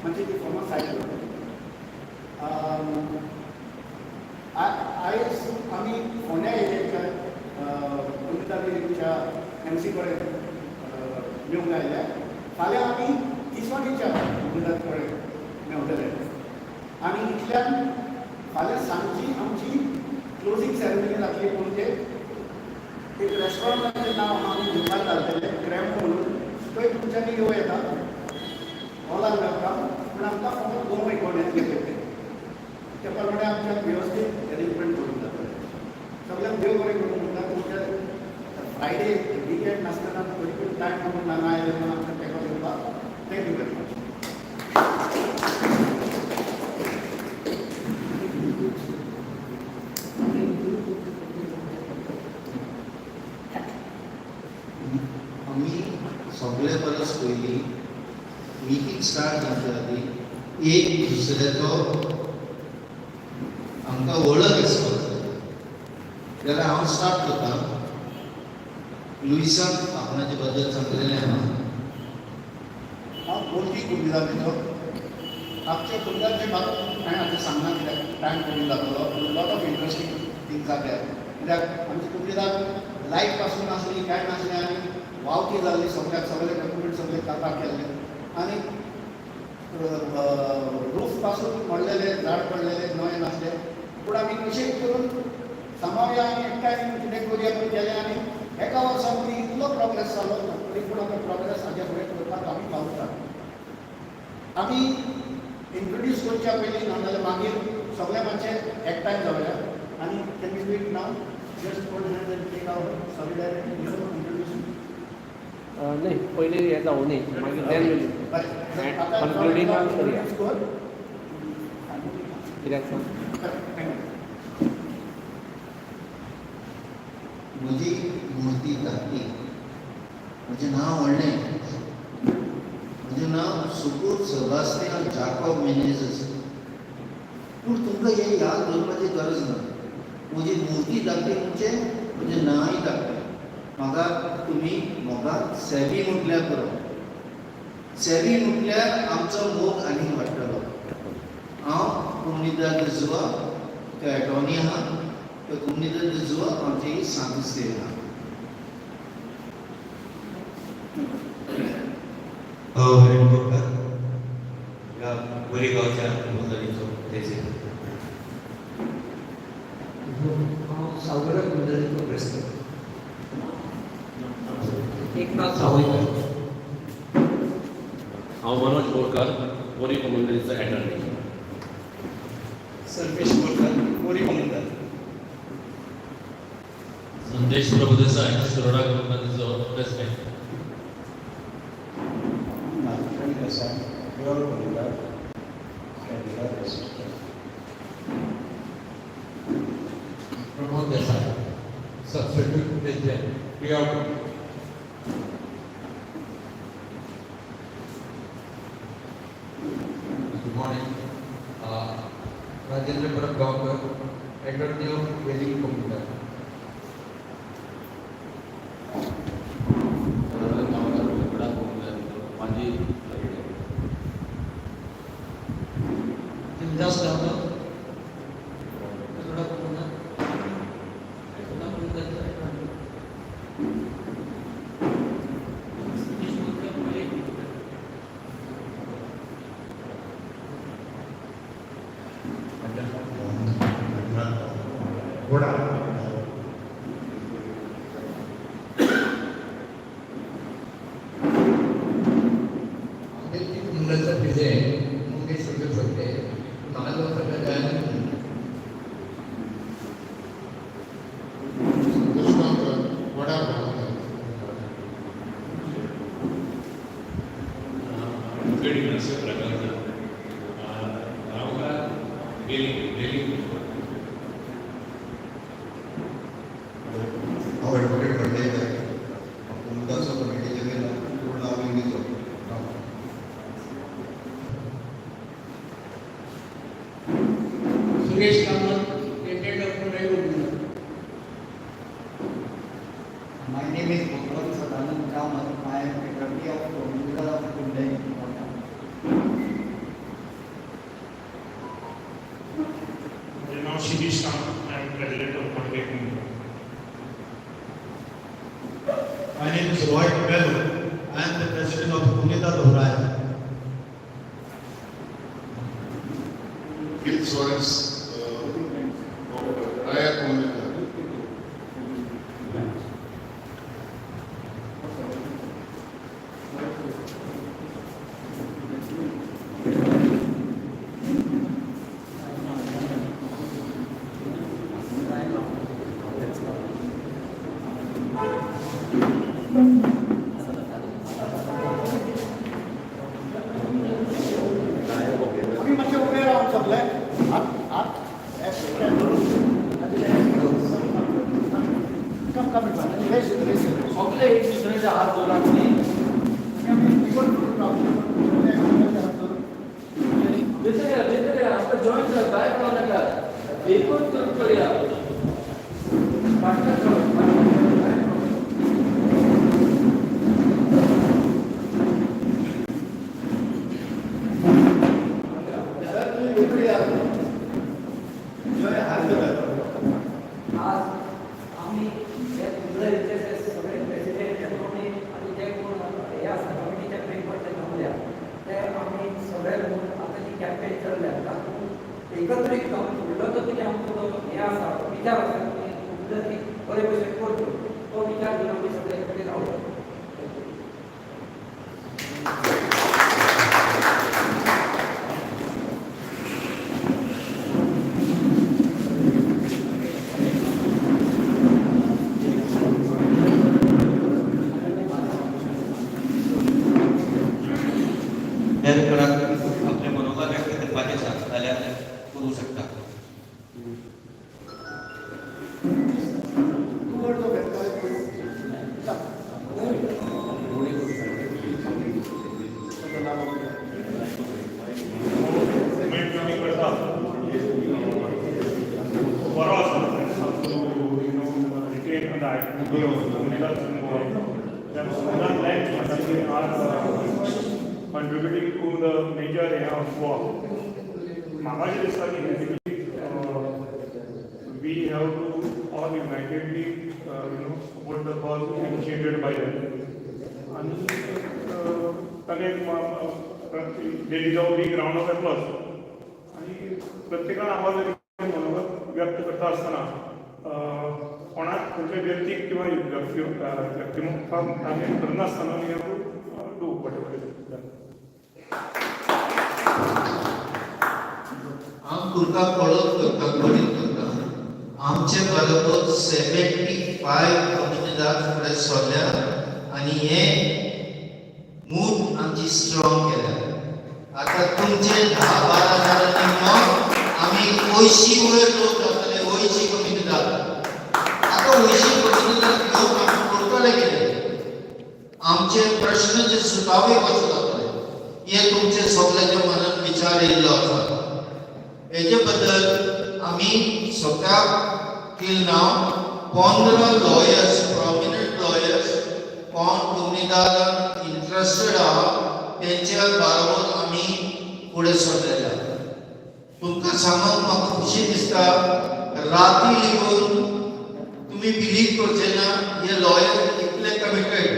म्हणजे ती farmer cycle आयज आमी फोंड्या एरियेच्या कोणत्या MC कडेन मेळूंक आयल्या. फाल्यां आमी तिसवाडीच्या कोणत्या कडेन मेळटले आनी इतल्यान फाल्यां सांजची आमची क्लोजींग सेरेमनी जातली. म्हणजे एक रेस्टॉरंटाचें नांव आमी मुखार घालतले क्रॅम्प म्हणून. थंय तुमच्यांनी येवं येता हॉलान मेळटा पूण आमकां फकत 2 कोण्याक घेतले त्या प्रमाणे आमच्या वेवस्थीत अरेंजमेंट करूंक जातलें. सगळ्यांक देव बरें करूं म्हणटा. तुमच्या फ्रायडे विकेंड नासतना तरी पूण टायम म्हणून हांगा आयले म्हणून आमकां तेका दिवपाक थँक्यू वेरी मच. आमी सगळे परस पयलीं मीटिंग स्टार्ट जावचे आदीं एक दुसऱ्याचो आमकां वळख आसपाक जाय. जाल्यार हांव स्टार्ट करतां. लुईसाक आपणाचे बद्दल सांगलेलें हांव बोलती कुंभिदाचो आमच्या कुंभिदाचे म्हाका हांवें आतां सांगना कित्याक टायम कमी जातलो. लॉट ऑफ इंट्रस्टींग थिंग्स जाल्यार कित्याक आमची कुंभिदाक लायट पासून नासली कांय नासलें आनी वावती जाल्ली सगळ्याक सगळे डॉक्युमेंट सगळे कापाक केल्ले आनी रूफ पासून पडलेले झाड पडलेले नवे नासले. पूण आमी कशेंय करून सामावया आनी एकठांय कितें करुया म्हूण केलें आनी एका वर्सान ती इतलो प्रोग्रेस जालो तरी पूण आमी प्रोग्रेस हाजे फुडें करपाक आमी पावता. आमी इंट्रोड्यूस करच्या पयलीं नाजाल्यार मागीर सगळे मातशे एकठांय जावया आनी can we do it now just fold hands and take our solidarity introduce. नाही पहिले हे जाऊ नये मागीर देन कन्क्लुडिंग करूया कित्याक सांग. म्हजी मुर्ती धाकटी. म्हजें नांव व्हडलें. म्हजें नांव सुकूर सेबास्टियन जाकोब मेनेझ. पूण तुमकां हें याद दवरपाची गरज ना. म्हजी मुर्ती धाकटी म्हणजे म्हजें नांवय धाकटें. म्हाका तुमी म्हाका सेवी म्हटल्यार पुरो. सेवी म्हटल्यार आमचो मोग आनीक वाडटलो. हांव कोमुनिदाद de Zua ते एटॉर्नी आहा. ते कोमुनिदाद de Zua आमची सांगुस्ते आहा. हरिमकर या बोरीगांवच्या मंडळीचो तेजे हांव सावगारा मंडळीचो प्रेसिडेंट. एकनाथ सावयकर. हांव मनोज बोरकार बोरी कम्युनिटीचो एटर्नी. सर्वेश बोरकार बोरी कम्युनिटी. संदेश प्रभुदेसाय शिरोडा कम्युनिटीचो president. Pramod Desai substitute president. Good morning. Rajendra Parabgaonkar, Attorney of Save Comunidades. Just after My name is Bhagwan Sadanand Kamat. I am Attorney of Comunidades Save Goa. Shirish Ram. I am president of Borim. My name is Roy Bello. I am the president of Comunidades Save Gil Suarez, Raya Comunidad. आम्ही म्हणजे उभे राहून सगळे आत कम race सगळे एक दुसऱ्याचे हात जोडायचे. आपण जॉईन कर काय करावं लागणार एकच करूया. आज आम्ही सगळे प्रेसिडेंट आणि जे कोण या कमिटीच्या मेंबरचे थांबल्या ते आम्ही सगळे आता जी कॅम्पेन चलल्या तातूंत एकत्रीत काम फुडलो तो कितें आमचो हें आसा विचार आसा फुडलो ती बरे भशेन करतो तो विचार घेवन आमी सगळे कडेन रावलो. आपले मनोभाव व्यक्त करपाचे आसा जाल्यार करूं शकता. Moment कमी करता बरो आसा retain Comunidades contributing to the major area of war. Mama दिसता की we have to all unitedly support the cause initiated by them. And they deserve big round of applause. आणि प्रत्येकान आवाज मनोगत व्यक्त करता आसतना कोणाक खंयच्या व्यक्तीक किंवा व्यक्तिमुखाक टार्गेट करनासतना we have to do whatever it is. हांव तुमकां पळोवन करता गणीत करता आमचे बरोबर 75 कम्युनिटीज फुडें सरल्या आनी हे मूड आमची स्ट्रॉंग केल्या. आता तुमचे 10-12 जाणांनी मग आमी 80 वयर लोक जातले 80 कम्युनिटीज. आता 80 कम्युनिटीज घेवन आमी करतले कितें? आमचे प्रश्न जे सुटावे कशे जातले हे तुमचे सगळ्याच्या मनात विचार येयल्लो आसा. हेजे बद्दल आमी सगळ्याक टील नाव 15 लॉयर्स प्रॉमिनंट लॉयर्स कोण कम्युनिटीजान इंटरेस्टेड आहा तेंच्या बरोबर आमी फुडें सरलेले. तुमकां सांगून म्हाका खुशी दिसता राती लेगून तुम्ही बिलीव करचे ना हे लॉयर इतले कमिटेड.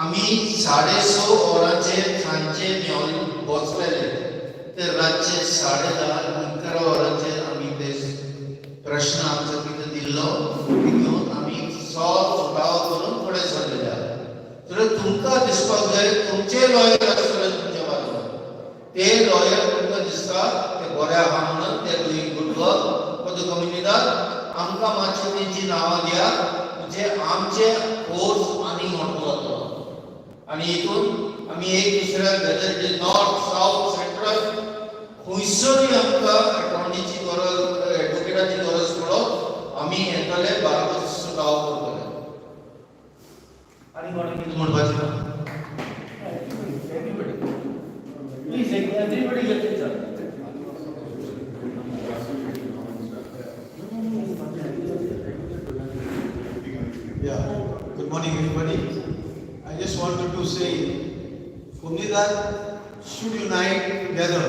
आमी 6:30 वरांचेर सांजचे मेळून बसलेले ते रातचे 10:30-11 वरांचेर आमी ते प्रश्न आमचो कितें दिल्लो घेवन आमी सॉल्व सुटावो करून फुडें सरलेले. तर तुमकां दिसपाक जाय तुमचे लॉयर आसतले तुमच्या बाजून ते लॉयर तुमकां दिसता ते बरे आहा म्हणून ते doing good work for the communities. आमकां मातशी तेंची नांवां दिया म्हणजे आमचे फोर्स आनी मोठो जातलो. आनी हितून आमी एक दुसऱ्याक whether it is north south central खंयसरूय आमकां अटॉर्नीची गरज एडवोकेटाची गरज पडत आमी येतले बरोबर सुटाव करतले. आनी कोणाक कितें म्हणपाचें? Please everybody get it done. Yeah, good morning everybody. I just wanted to say Comunidades should unite together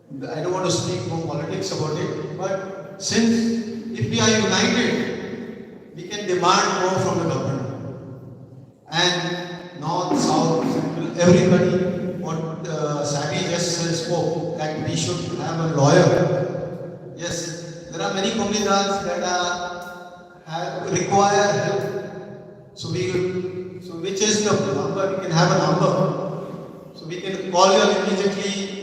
I don't want to speak more politics about it, but since if we are united, we can demand more from the government. And north, south, central, everybody, what Sadi just spoke, that we should have a lawyer. Yes, there are many comunidades that require help. So which is the number? We can have a number. So we can call you immediately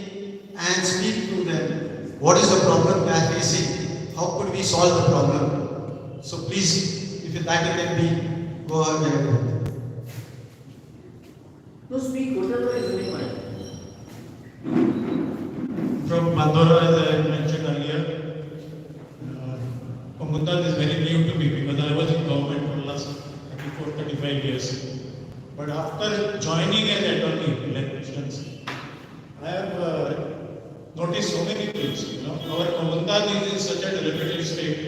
and speak to them. What is the problem they are facing? How could we solve the problem? So please, if that can be, go ahead. To speak, whatever is in mind. From Mandora, as I mentioned earlier, Komundat is very new to me because I was in government for the last 34-35 years. But after joining as attorney in elections, I have noticed so many things. You know, our Komundat is in such a dilapidated state.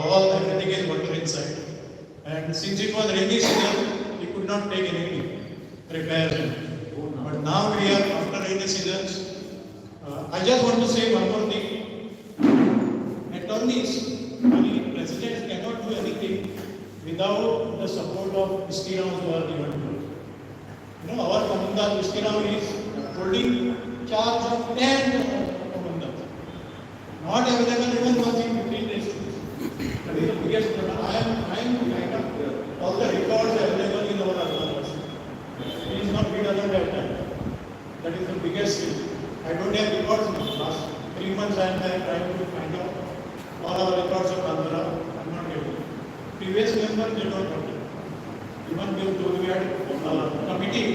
All everything is water inside. And since it was rainy season, we could not take any repairs. But now we are after rainy seasons. I just want to say one more thing. Attorneys, presidents cannot do anything without the support of Iskirams who are given to us. You know, our Komundat Iskiram is holding charge of 10 Komundats. Not available even once in 15 days. That is the biggest problem. I am trying to find out all the records available in our advance. It is not, he doesn't have time. That is the biggest thing. I don't have records in the last 3 months. I am trying to find out all our records of Andhra. I am not able. Previous members did not have it. Even we had committee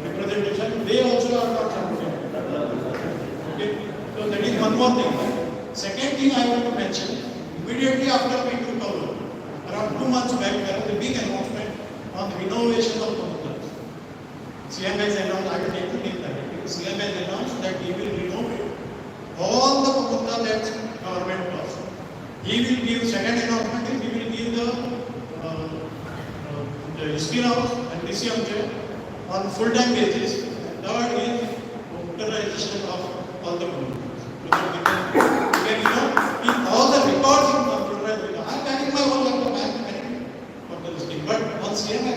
representation, they also are not submitted. Okay. So that is one more thing. Second thing I want to mention, immediately after we took over, around 2 months back, there was a big announcement on the renovation of Komundat. CM has announced, I will take the name directly. CM has announced that he will renovate all the Komundat that government was. He will give, second announcement is he will give the history house and DCMJ on full-time basis. And third is computerization of all the communities. So that we can keep all the records in computerized. I am carrying my own laptop, I am carrying for the listing. But on CMI,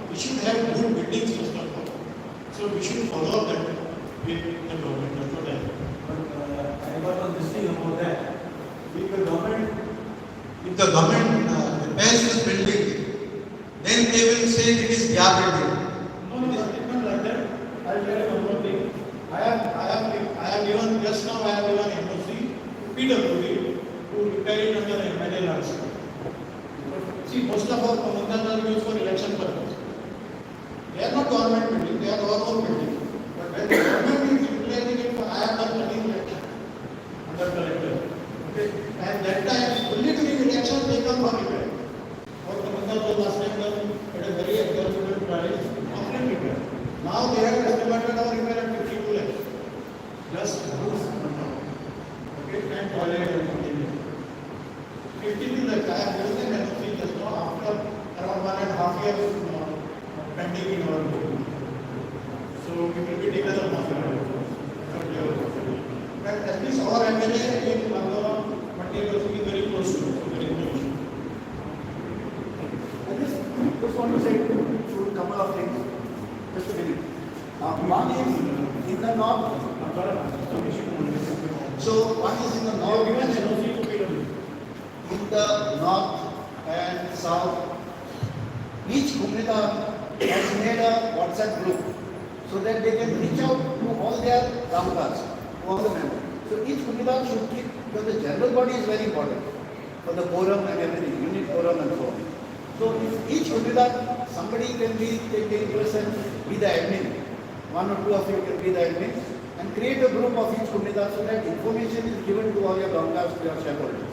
we should have good building system. So we should follow that with the government. That's what I think. But I got on this thing about that. If the government repairs this building, then they will say it is their building. No, it's not like that. I'll tell you one more thing. I have given, just now I have given NOC to PWD to repair it under MLA. See, most of our Komundat are used for election purpose. They are not government building, they are our own building. But when the government is utilizing it, I have done 13 election under collector. Okay. And that time, only during elections they come for repair. Our Komundat was last time done at a very exorbitant price, often repair. Now they have estimated our repair at 52 lakhs. Just roof. Okay, and toilet and something. 52 lakhs. I have given them NOC just now after around 1.5 years pending in our book. So we will be taken up but at least our MLA in Mandora material is very close to it. Very close. I just want to say a couple of things. Just a minute. One is in the north. So one is in the north. In the north and south, each Komundat has made a WhatsApp group so that they can reach out to all their Ramdas, all the members. So each Komundat should keep, because the general body is very important for the Borim and everything, unit Borim and so on. So if each Komundat, somebody can be taken person, be the admin, one or two of you can be the admin, and create a group of each Komundat so that information is given to all your Ramdas, to your shareholders.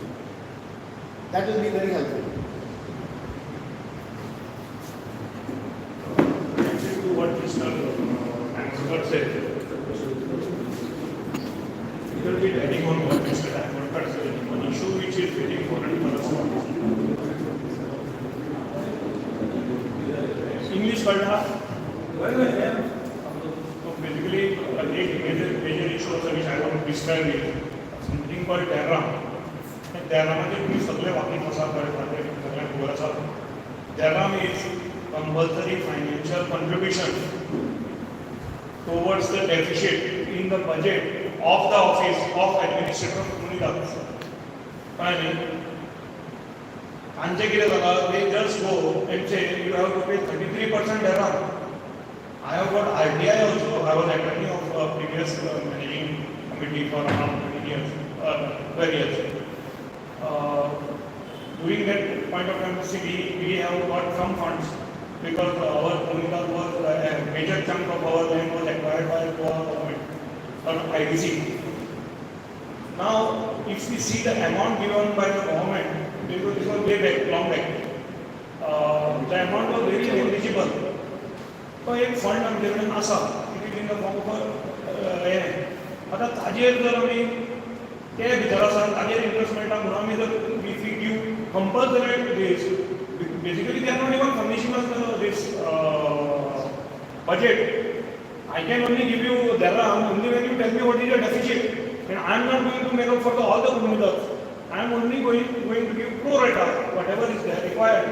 That will be very helpful. To what Mr. Ansgar said, it will be adding on what Mr. Ansgar said, one issue which is very important for us. English कळना? Okay. expiry, something called Terra. Terraमध्ये तुम्ही सगळे वाकीफ असा कळतात सगळ्यांना खबर आसा. Terra is compulsory financial contribution towards the deficit in the budget of the office of administrator of comunidades. कळ्ळें न्ही? तांचे कितें जालां, they just go and say you have to pay 33% Terra. I have got RTI also. I was attorney of previous managing committee for around 20 years, 12 years. During that point of time, we have got some funds because our comunidad was a major chunk of our land was acquired by Goa government or IDC. Now, if we see the amount given by the government, because this was way back, long back, the amount was very negligible. तो एक fund आमचे कडेन आसा, it is in the form of हें. आतां ताजेर जर आमी ते भितर आसा ताजेर इंट्रस्ट मेळटा म्हणून आमी जर if we give compulsory this, basically they are not even furnishing us this budget. I can only give you only when you tell me what is your deficit, and I am not going to make up for all the comunidades. I am only going to give pro rata whatever is there required.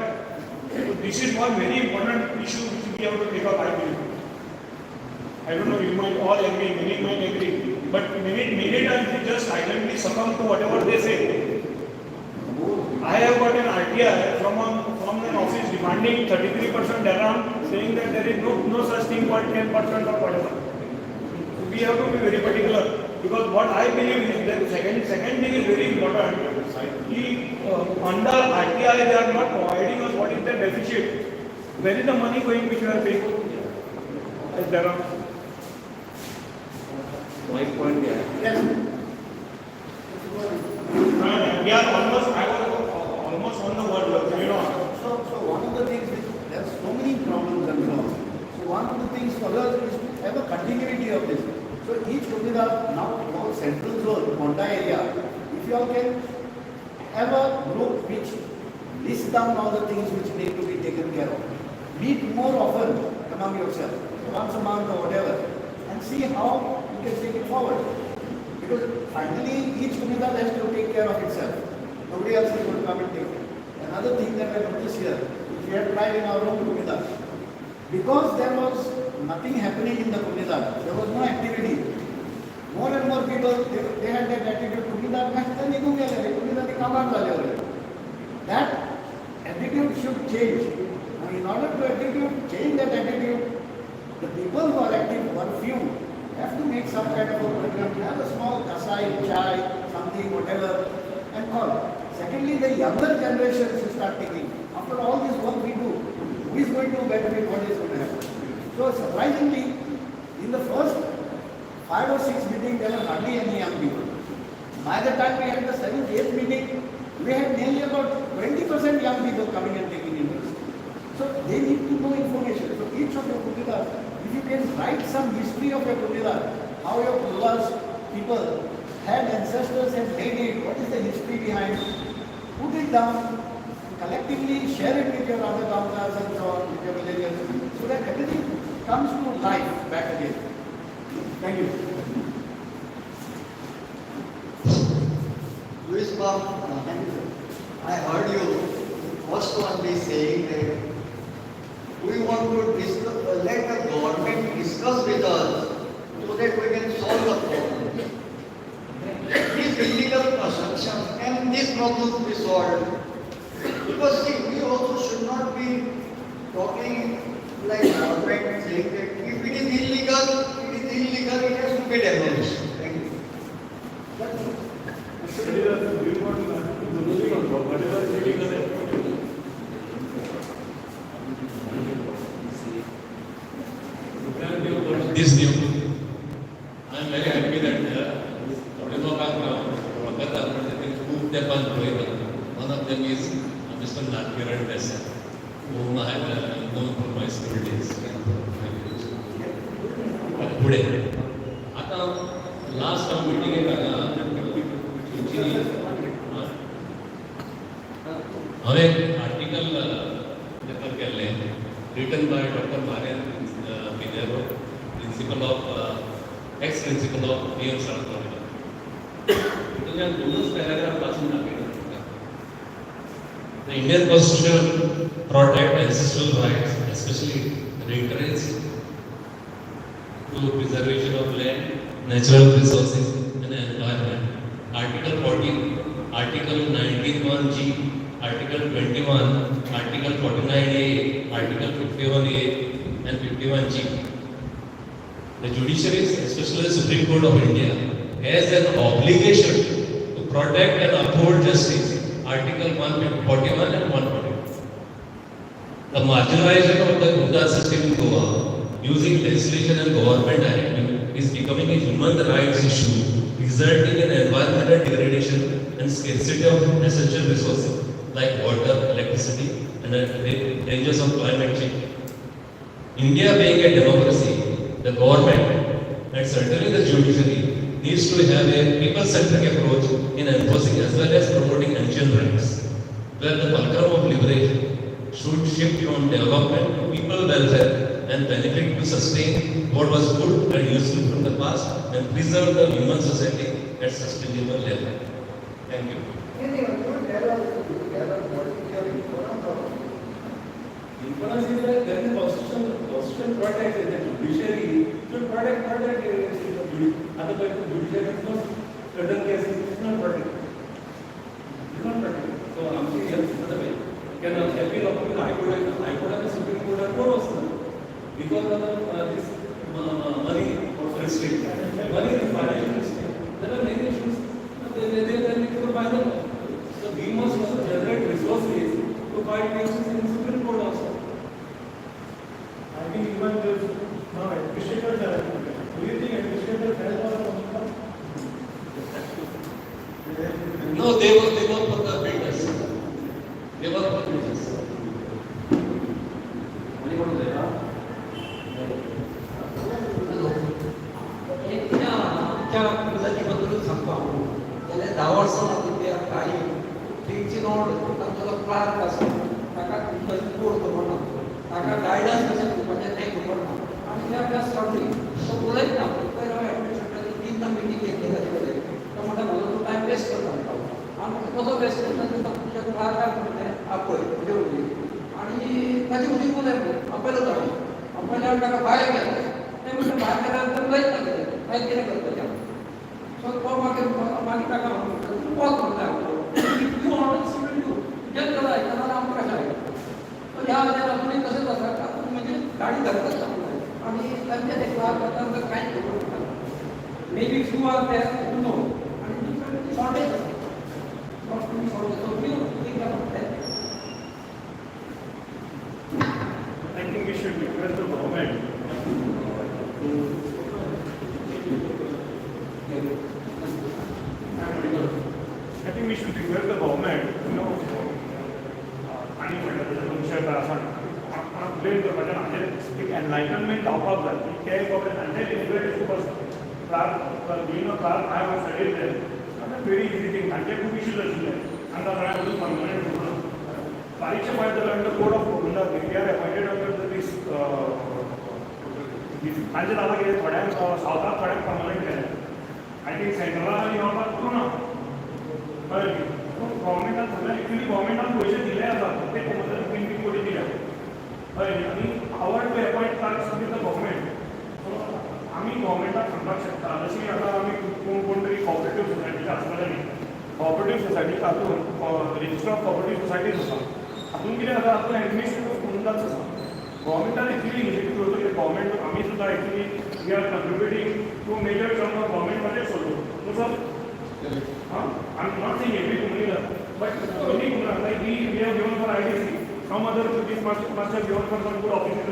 So this is one very important issue which we have to take up, I believe. I don't know, you might all agree, many might agree, but many times we just silently succumb to whatever they say. I have got an RTI from an office demanding 33% dirham, saying that there is no such thing called 10% or whatever. So we have to be very particular, because what I believe is that second thing is very important. Under RTI, they are not providing us what is the deficit. Where is the money going which we are paying as dirham? My point here. Yes. We are almost on the word, you know. So one of the things is there are so many problems and flaws. So one of the things for us is to have a continuity of this. So each comunidad now our central zone, Monta area, if you all can have a group which lists down all the things which need to be taken care of. Meet more often among yourself, once a month or whatever, and see how you can take it forward. Because finally each comunidad has to take care of itself. Nobody else is going to come and take it. Another thing that I noticed here, we had tried in our own comunidad. Because there was nothing happening in the comunidad, there was no activity. More and more people, they had that attitude, comunidad mein kya nikum gaya, comunidad ke kaam zale ho rahe. That attitude should change. Now, in order to change that attitude, the people who are active, one few, have to make some kind of a program, have a small kasai, chai, something, whatever, and call. Secondly, the younger generation should start taking. After all this work we do, who is going to benefit, what is going to happen? So surprisingly, in the first 5 or 6 meetings, there were hardly any young people. By the time we had the 7th, 8th meeting, we had nearly about 20% young people coming and taking interest. So they need to know information. So each of your comunidad, if you can write some history of your comunidad, how your Pulas people had ancestors and made it, what is the history behind it, put it down, collectively share it with your other councils and so on, with your villages, so that everything comes to life back again. Thank you. Luis Bob, I heard you first one day saying that we want to let the government discuss with us so that we can solve the problem. These illegal constructions and this problem to be solved. Because see, we also should not be talking like government saying that if it is illegal, it has to be demolished. Thank you. This new, I am very happy that one of them is Mr. Natkiran Desa, whom I have known for my school days. पुढे आता last meeting हांवें article refer केल्लें written by doctor Marian Pinheiro, principal of ex principal of near south. तुमच्या दोनच paragraph वाचून दाखवले. The Indian Constitution protects ancestral rights, especially reiterates to preservation of land, natural resources, and environment. Article 40, Article 19(1)(g), Article 21, Article 49(a), Article 51(a), and 51(g). The judiciary, especially the Supreme Court of India, has an obligation to protect and uphold justice. Article 141 and 142. The marginalization of the Gunda system in Goa using legislation and government act is becoming a human rights issue, resulting in environmental degradation and scarcity of essential resources like water, electricity, and the dangers of climate change. India being a democracy, the government and certainly the judiciary needs to have a people-centric approach in enforcing as well as promoting ancient rights, where the fulcrum of liberation should shift from development to people welfare and benefit to sustain what was good and useful from the past and preserve the human society at sustainable level. Thank you. Importance is that there is constitution protects the judiciary should protect the judiciary. Otherwise, the judiciary is not certain cases is not protected. It is not protected. So, I am saying yes, another way. Can appeal of the High Court and the Supreme Court are close because of this money restriction. Money is financial restriction. There are many issues. They need to find them. So, we must also generate resources to fight cases in Supreme Court also. I think even this now administrators are. Do you think administrators help or not? No, they work for the builders. They work for builders. सांगतो गेल्या 10 वर्सां ते काही टीची node तांचो Clark आसा ताका code म्हणना ताका गायडन्स कशें दिवपाचें तें खबर ना आनी त्या अभ्यास चालू तो उलयत ना पयर हांवें एडमिनिस्ट्रेटराची 3 मिटींग घेतली ताचे कडेन तो म्हणटा म्हजो तूं टायम वेस्ट करता आनी कसो वेस्ट करता तो तुमच्या क्लार्काक म्हणलें आपय देवली आनी ताचे उदीक उलयलें आपयलो जालें आपयल्यार ताका भायर गेलें तें म्हणटा भायर गेल्यार तो उलयत ना कितें भायर कितें करपाचें So, kalau makin kita kan, kuat kita. You want to see you. Jangan kalau kita nak apa sahaja. तो ह्या वेळेला आपण कसं असं आपण म्हणजे गाडी धरतच नाही आणि त्यांच्या देखभाल करताना तर काही करू शकत maybe few are there you know आणि different shortage not to shortage so we think about that I think we should request the government I think we should request the government, you know, आणि म्हटलं तुमच्या असं blame करपाचें हाचेर एक एनलायटनमेंट जावपाक जाय ते गव्हर्मेंट हांचे लिबरेटी खूब आसता clerk been a clerk I was studied there very easy thing हांचे खूब इश्यूज आशिल्ले आमकां सगळ्यांक अजून परमनंट म्हणून बारीकशें पळयत जाल्यार under code of conduct we are appointed under this तांचे जाता कितें थोड्यांक सावथाक थोड्यांक परमनंट केलें आय थिंक सेंट्रलाक आनी येवपाक करूना कळ्ळें गव्हर्मेंटान सगळ्यांक एक्चुअली गव्हर्मेंटान पयशे दिले आसा ते 20 कोटी दिल्या कळ्ळें आनी our to appoint clerks with the government so आमी गव्हर्मेंटाक सांगपाक शकता जशी आतां आमी कोण तरी कॉपरेटीव सोसायटीचे आसतले न्ही कॉपरेटीव सोसायटी हातूंत रजिस्टर ऑफ कॉपरेटीव सोसायटीज आसा हातूंत कितें जाता हातूंत एडमिनिस्ट्रेटीव कोमुनिदाद आसा गव्हर्मेंटान एक्चुअली इनिशिएटीव घेवचो की गव्हर्मेंट आमी सुद्दां actually we are contributing to major chunk of government projects also so I'm not saying every community, but many communities like we have given for IDC, some other cities must have given for some good offices.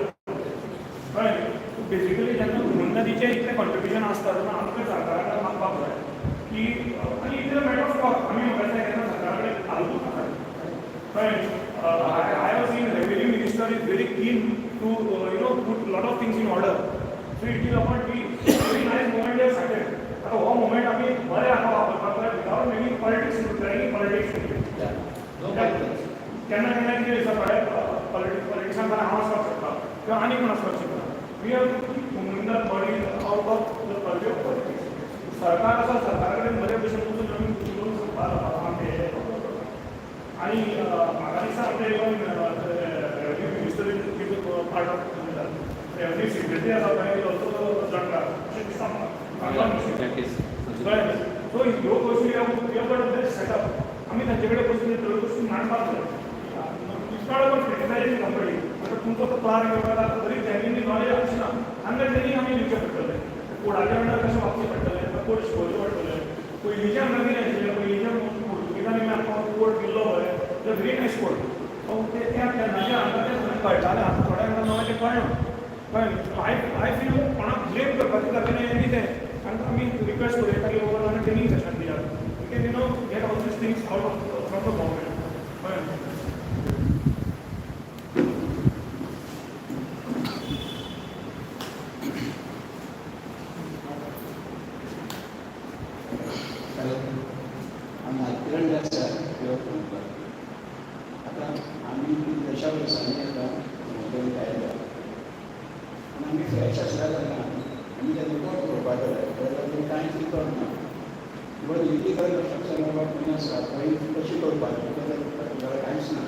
Right? So basically, जेन्ना communityचे इतले contribution आसता तेन्ना आमकां सरकाराक मागपाक जाय की आनी it is a matter of cost आमी म्हणटा केन्ना सरकारा कडेन घालूंक नाका. Right? I have seen revenue minister is very keen to put lot of things in order. So it is about very nice moment they have started. आता हो moment आमी बरें आसा वापरपाक जाय without making politics driving politics केन्ना केन्ना कितें दिसता थोडे पॉलिटिक्सान जाल्यार हांव आसपाक शकता किंवा आनी कोण आसपाक शकता we have to keep body out of the purview of politics सरकार आसा सरकारा कडेन बरे भशेन वचून आणि म्हाका दिसता आपले even revenue minister is part of revenue secretary आसा पळय ऑल्सो जाणकार अशें दिसता म्हाका कळ्ळें. सो ह्यो गोश्टी ह्यो सेटअप आमी तांचे कडेन बसून त्यो गोश्टी मांडपाक जाय. It's not about criticising company but तुमचो तो क्लार्क घेवपाक आतां तरी जेन्युइनली नॉलेज आसना हांगा ट्रेनींग आमी दिवचें पडटलें. कोडाच्या अंडर कशें वागचें पडटलें कोड शिकोवचें पडटलें. पयलींचे आमकां कितें आशिल्लें पयलींच्या पुर्तुगेजांनी आमकां कोड दिल्लो पळय तो व्हेरी नायस कोड त्या तेन्नाच्या आमकां तें खंय कळटालें आतां थोड्यांक नवां तें कळना कळ्ळें. आय फील कोणाक ब्लेम करपाचें जालें हें कितें तांकां आमी रिक्वेस्ट करूं की ओवरऑल ट्रेनींग सेशन दियात we can get all these things out of from the government कळ्ळें. आता आम्ही देशावर सांगितलं आम्ही फ्रेश असल्याला आम्ही त्या रिपोर्ट करपाक जाय कांयच रिकॉर्ड ना किंवा इलिगल स्ट्रक्चर काही कशी करपाक कांयच ना.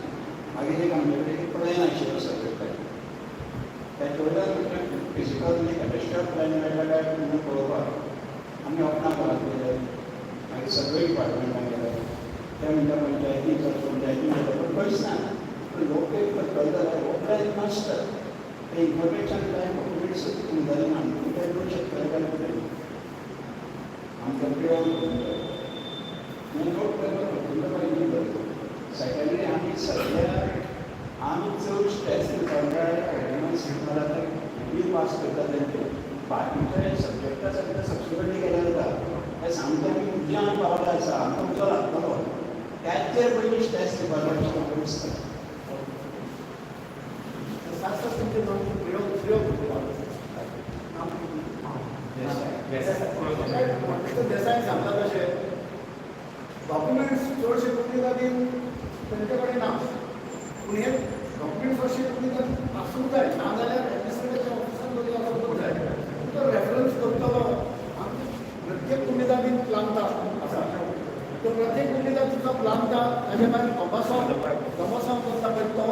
मागीर एक आमचे कडेन एक प्लॅन आशिल्लो सगळे त्याच्या वयल्यान फिजिकल कॅटेस्ट्रॉफ प्लॅन मेळटा काय म्हणून पळोवपाक आमी ओपनाक गेले मागीर सगळे डिपार्टमेंटान गेले त्या म्हणटा पंचायतीन गेले पण खंयच ना. लोक एक कळटा जाल्यार हो प्लॅन नासता ते इन्फॉर्मेशन काय डॉक्युमेंट्स जालें ना आमी काय करूं शकता काय कितें आमकां प्युअर सेकंडरी आमी सद्या आमी चड स्ट्रेस दिवपाक बिल पास करता तेंचे बाकीचे सब्जेक्टा सगळे सबसिक्वंटली केले जाता हे सामकें आमी उज्यान पावला आसा आमकां उजो लागतलो त्याचेर पयलीं स्ट्रेस दिवपाक म्हाका दिसता. तुमचे देसाय सांगता तशें डॉक्युमेंट्स चडशे कोणी लागीं तेंचे कडेन ना पूण हे डॉक्युमेंट्स अशे कोणी लागीं आसूंक जाय ना जाल्यार एडमिनिस्ट्रेटिव्ह ऑफिसान वचूंक जाय तो रेफरन्स करतलो. प्रत्येक उमेदादीन प्लांता आसा तो प्रत्येक उमेदाचो प्लांता ताजे मागीर कॉमर्सांव करता पळय तो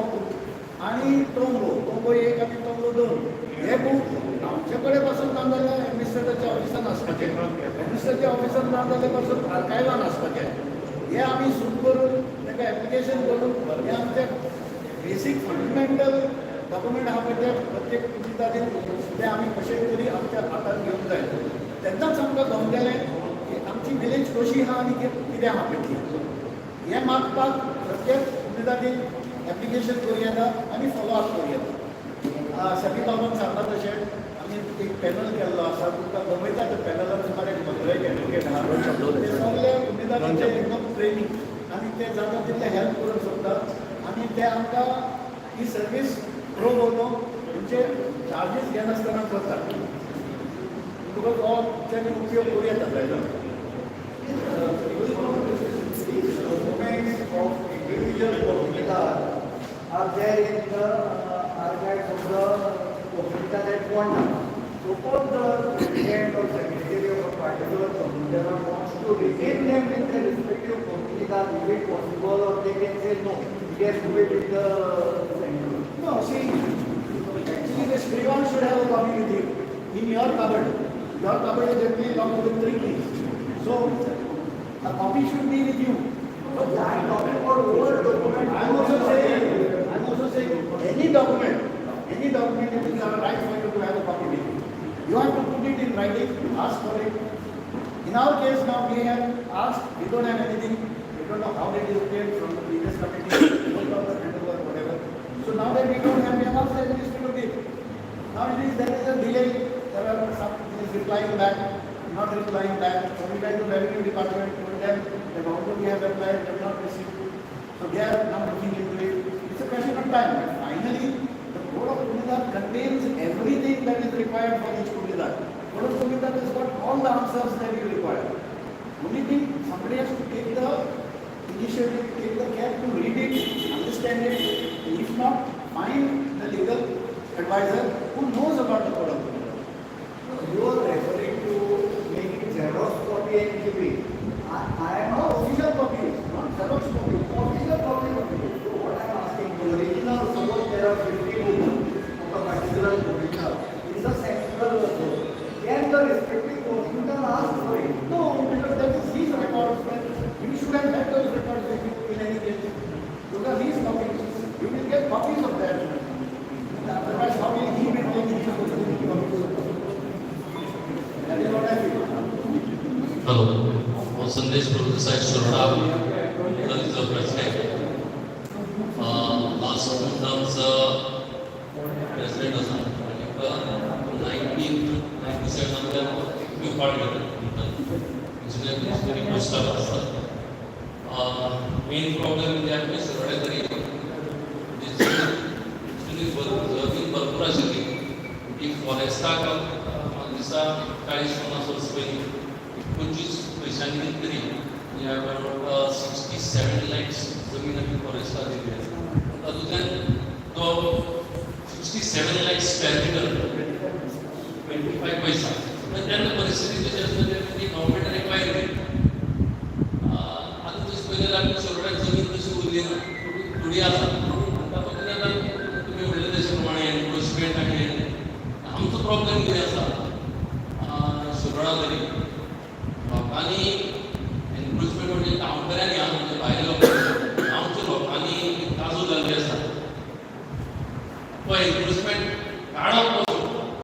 आनी टोंबो एक आनी टोंबो दोन हे बूक आमचे कडेन पासून ना जाल्यार एडमिनिस्ट्रेटिव्ह ऑफिसान आसपाचें एडमिनिस्ट्रेटिव्ह ऑफिसान ना जाल्यार पासून आर्कायवान आसपाचें हे आमी सूट करून ताका एप्लिकेशन करून हे आमचे बेसीक फंडमेंटल डॉक्युमेंट आहा पळय ते प्रत्येक उमेदादीन ते आमी कशें तरी आमच्या हातांत घेवंक जाय. तेन्नाच आमकां समजलें की आमची विलेज कशी आहा आनी कितें आहा पळय हें मागपाक प्रत्येक उमेदादीन एप्लिकेशन करूं येता आनी फॉलो अप करूं येता. सगळी बाबत सांगता तशें आमी एक पॅनल केल्लो आसा तुमकां गमयता त्या पॅनलान सुमार एक 15 एडवोकेट आहा ते सगळे उमेदारांचे एकदम ट्रेनींग आनी ते जाता तितले हेल्प करूंक सोदता आनी ते आमकां ही सर्वीस प्रो बोनो म्हणजे चार्जीस घेनासतना करता बिकॉज हो तेणी उपयोग करूं येता तेजो. Individual comunidad are there in the archives of the comunidad at one time. Suppose the president or secretary of a particular comunidad wants to retain them in their respective comunidad, is it possible, or they can say no, we have to it in the center? No, see, actually the scrivener should have a copy with you in your cupboard. Your cupboard is generally locked with 3 keys. So a copy should be with you. So that talking about over document. I'm also saying any document it is our right for you to have a copy with you. You have to put it in writing, ask for it. In our case now we have asked, we don't have anything, we don't know how it is obtained from the previous committee, or whatever. So now that we don't have, we have asked the administrator to give. Now there is a delay, there are some things replying back, not replying back. So we went to revenue department, told them that although we have applied, we have not received. So they are now looking into it. It's a question of time. But finally, the Code of Comunidad contains everything that is required for each Comunidad. Code of Comunidad has got all the answers that you require. Only thing, somebody has to take the initiative, take the care to read it, understand it, and if not, find the legal advisor who knows about the Code of Comunidad. You are referring to making Xerox copy and giving. I am No, official copy, not Xerox copy. official copy. Hello, Sandesh Professor Shurada, Municipal President. Last two terms, President was 1997 we part of it. Main problem in that is भरपूर आशिल्ली ही फॉरेस्टाक दिसा 40-50 verse पयलीं 25 पयशांनी कितें तरी about 67 lakhs जमीन आमी फॉरेस्टाक दिली तातूंतल्यान तो 67 लॅक्स स्क्वेअर मिटर 25 पैसा तेन्ना परिस्थिती कशी आसता ती गव्हर्मेंटान एक्वायर केली आतां तशें पयलें आमी सगळ्याक जमीन तशी उरली ना थोडी आसा